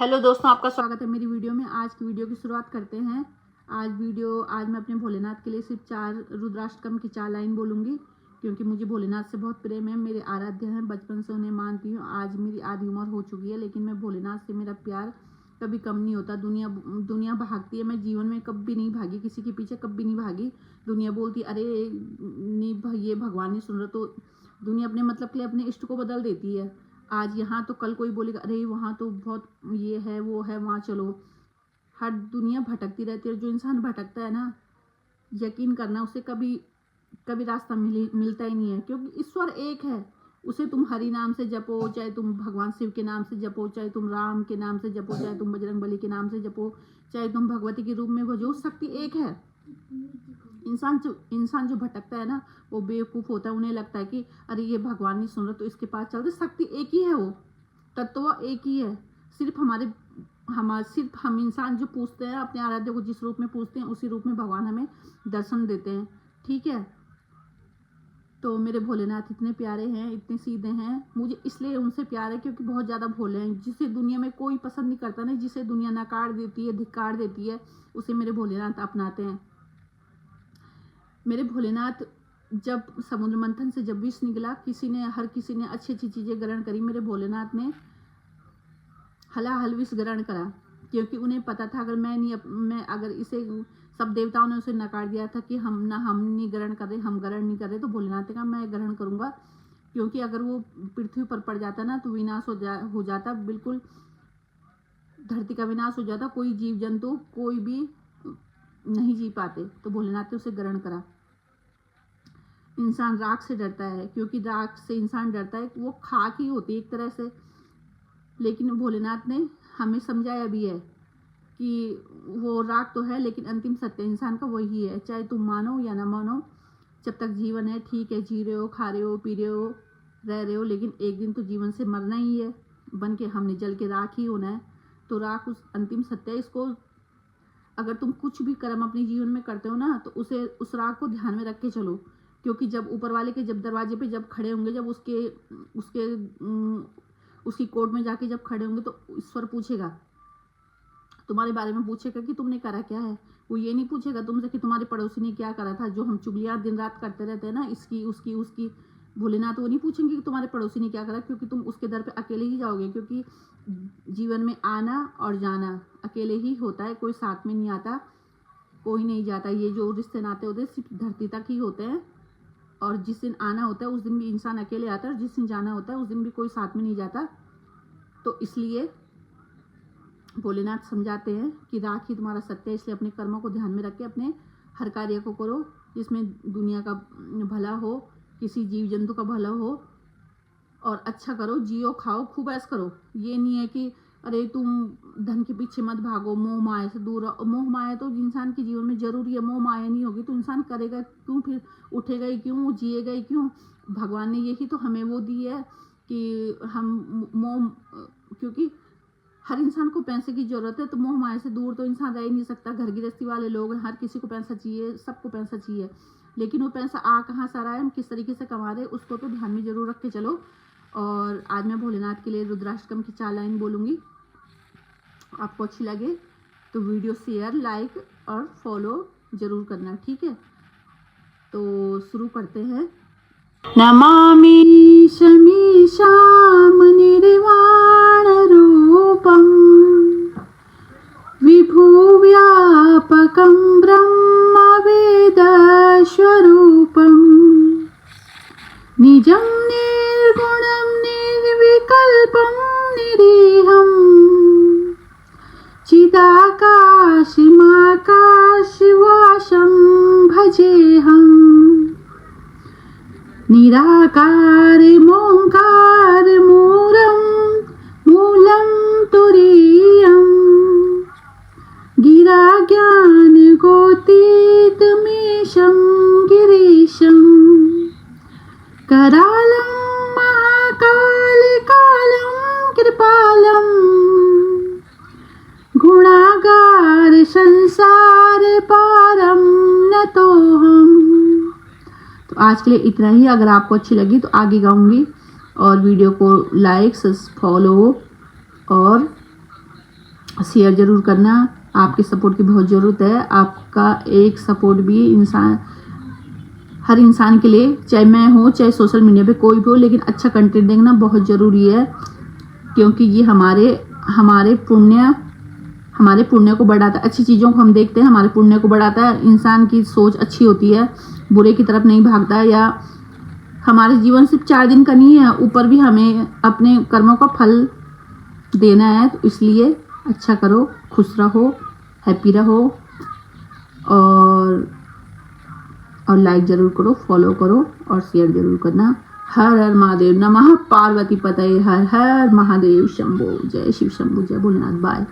Hello दोस्तों, आपका स्वागत है मेरी वीडियो में। आज की वीडियो की शुरुआत करते हैं। आज मैं अपने भोलेनाथ के लिए सिर्फ 4 रुद्राष्टकम की 4 लाइन बोलूँगी, क्योंकि मुझे भोलेनाथ से बहुत प्रेम है। मेरे आराध्य हैं, बचपन से उन्हें मानती हूँ। आज मेरी आधी उम्र हो चुकी है, लेकिन मैं भोलेनाथ से मेरा प्यार कभी कम नहीं होता। दुनिया भागती है, मैं जीवन में कभी नहीं भागी, किसी के पीछे कभी नहीं भागी। दुनिया बोलती अरे नहीं, ये भगवान नहीं सुन रहा, तो दुनिया अपने मतलब के लिए अपने इष्ट को बदल देती है। आज यहाँ तो कल कोई बोलेगा अरे वहाँ तो बहुत ये है वो है, वहाँ चलो। हर दुनिया भटकती रहती है। जो इंसान भटकता है ना, यकीन करना उसे कभी कभी रास्ता मिलता ही नहीं है, क्योंकि ईश्वर एक है। उसे तुम हरि नाम से जपो, चाहे तुम भगवान शिव के नाम से जपो, चाहे तुम राम के नाम से जपो, चाहे तुम बजरंगबली के नाम से जपो, चाहे तुम भगवती के रूप में भजो, शक्ति एक है। इंसान जो भटकता है ना, वो बेवकूफ़ होता है। उन्हें लगता है कि अरे ये भगवान नहीं सुन रहा तो इसके पास चलते। शक्ति एक ही है, वो तत्व एक ही है। सिर्फ हम इंसान जो पूछते हैं अपने आराध्य को, जिस रूप में पूछते हैं उसी रूप में भगवान हमें दर्शन देते हैं। ठीक है, तो मेरे भोलेनाथ इतने प्यारे हैं, इतने सीधे हैं। मुझे इसलिए उनसे प्यार है क्योंकि बहुत ज़्यादा भोले हैं। जिसे दुनिया में कोई पसंद नहीं करता ना, जिसे दुनिया नकार देती है, धिक्कार देती है, उसे मेरे भोलेनाथ अपनाते हैं। मेरे भोलेनाथ जब समुद्र मंथन से जब विष निकला, हर किसी ने अच्छी अच्छी चीज़ें ग्रहण करी। मेरे भोलेनाथ ने हलाहल विष ग्रहण करा, क्योंकि उन्हें पता था मैं अगर इसे सब देवताओं ने उसे नकार दिया था कि हम नहीं ग्रहण कर रहे, हम ग्रहण नहीं कर रहे, तो भोलेनाथ ने कहा मैं ग्रहण करूँगा। क्योंकि अगर वो पृथ्वी पर पड़ जाता ना तो विनाश हो जाता, बिल्कुल धरती का विनाश हो जाता। कोई जीव जंतु कोई भी नहीं जी पाते, तो भोलेनाथ ने उसे ग्रहण करा। इंसान राख से डरता है, क्योंकि राख से इंसान डरता है, वो खाक ही होती है एक तरह से। लेकिन भोलेनाथ ने हमें समझाया भी है कि वो राख तो है, लेकिन अंतिम सत्य इंसान का वही है। चाहे तुम मानो या ना मानो, जब तक जीवन है ठीक है, जी रहे हो, खा रहे हो, पी रहे हो, रह रहे हो, लेकिन एक दिन तो जीवन से मरना ही है। बन के हमने जल के राख ही होना है। तो राख उस अंतिम सत्य है। इसको अगर तुम कुछ भी कर्म अपने जीवन में करते हो ना, तो उस राग को ध्यान में रख के चलो। क्योंकि जब ऊपर वाले के दरवाजे पे जब खड़े होंगे, जब उसकी कोर्ट में जाके जब खड़े होंगे, तो ईश्वर पूछेगा, तुम्हारे बारे में पूछेगा कि तुमने करा क्या है। वो ये नहीं पूछेगा तुमसे कि तुम्हारे पड़ोसी ने क्या करा था, जो हम चुगलियां दिन रात करते रहते हैं ना, इसकी उसकी उसकी। भोलेनाथ वो नहीं पूछेंगे कि तुम्हारे पड़ोसी ने क्या करा, क्योंकि तुम उसके दर पे अकेले ही जाओगे। क्योंकि जीवन में आना और जाना अकेले ही होता है, कोई साथ में नहीं आता, कोई नहीं जाता। ये जो रिश्ते नाते होते हैं सिर्फ धरती तक ही होते हैं। और जिस दिन आना होता है उस दिन भी इंसान अकेले आता है, और जिस दिन जाना होता है उस दिन भी कोई साथ में नहीं जाता। तो इसलिए भोलेनाथ समझाते हैं कि राख ही तुम्हारा सत्य है। इसलिए अपने कर्मों को ध्यान में रख के अपने हर कार्य को करो, जिसमें दुनिया का भला हो, किसी जीव जंतु का भला हो, और अच्छा करो, जियो, खाओ, खूब ऐश करो। ये नहीं है कि अरे तुम धन के पीछे मत भागो, मोह माया से दूर रहो। मोह माया तो इंसान के जीवन में जरूरी है। मोह माया नहीं होगी तो इंसान करेगा क्यों, फिर उठेगा ही क्यों, जिएगा ही क्यों। भगवान ने यही तो हमें वो दी है कि हम क्योंकि हर इंसान को पैसे की जरूरत है, तो मोह माया से दूर तो इंसान रह ही नहीं सकता। घर गृहस्थी वाले लोग, हर किसी को पैसा चाहिए, सबको पैसा चाहिए, लेकिन वो पैसा कहाँ से आ रहा है, हम किस तरीके से कमा रहे हैं, उसको तो ध्यान में जरूर रख के चलो। और आज मैं भोलेनाथ के लिए रुद्राष्टकम की 4 लाइन बोलूँगी। आपको अच्छी लगे तो वीडियो शेयर, लाइक और फॉलो जरूर करना, ठीक है। तो शुरू करते हैं। नमामि शमीशाम निर्वाण रूपम विभुव्यापकं ब्रह्म वेद स्वरूपम निजं निर्गुणं निर्विकल्पं निरीहं चिदाकाशमाकाशवासं भजेऽहम् निराकारमोङ्कारमूलं मूलं तुरीयं गिराज्ञानगोतीतमीशं गिरीशं करालं महाकालकालं कृपालं गुणागार संसार पारं नतोऽहम्। तो आज के लिए इतना ही। अगर आपको अच्छी लगी तो आगे गाऊंगी, और वीडियो को लाइक, फॉलो और शेयर ज़रूर करना, आपके सपोर्ट की बहुत ज़रूरत है। आपका एक सपोर्ट भी हर इंसान के लिए, चाहे मैं हो चाहे सोशल मीडिया पे कोई भी हो, लेकिन अच्छा कंटेंट देखना बहुत ज़रूरी है, क्योंकि ये हमारे पुण्य को बढ़ाता है। अच्छी चीज़ों को हम देखते हैं, हमारे पुण्य को बढ़ाता है। इंसान की सोच अच्छी होती है, बुरे की तरफ नहीं भागता है। या हमारे जीवन सिर्फ 4 दिन का नहीं है, ऊपर भी हमें अपने कर्मों का फल देना है। तो इसलिए अच्छा करो, खुश रहो, हैप्पी रहो, और लाइक जरूर करो, फॉलो करो और शेयर जरूर करना। हर हर महादेव, नमः पार्वती पतये, हर हर महादेव शंभो, जय शिव शंभो, जय भोलेनाथ। बाय।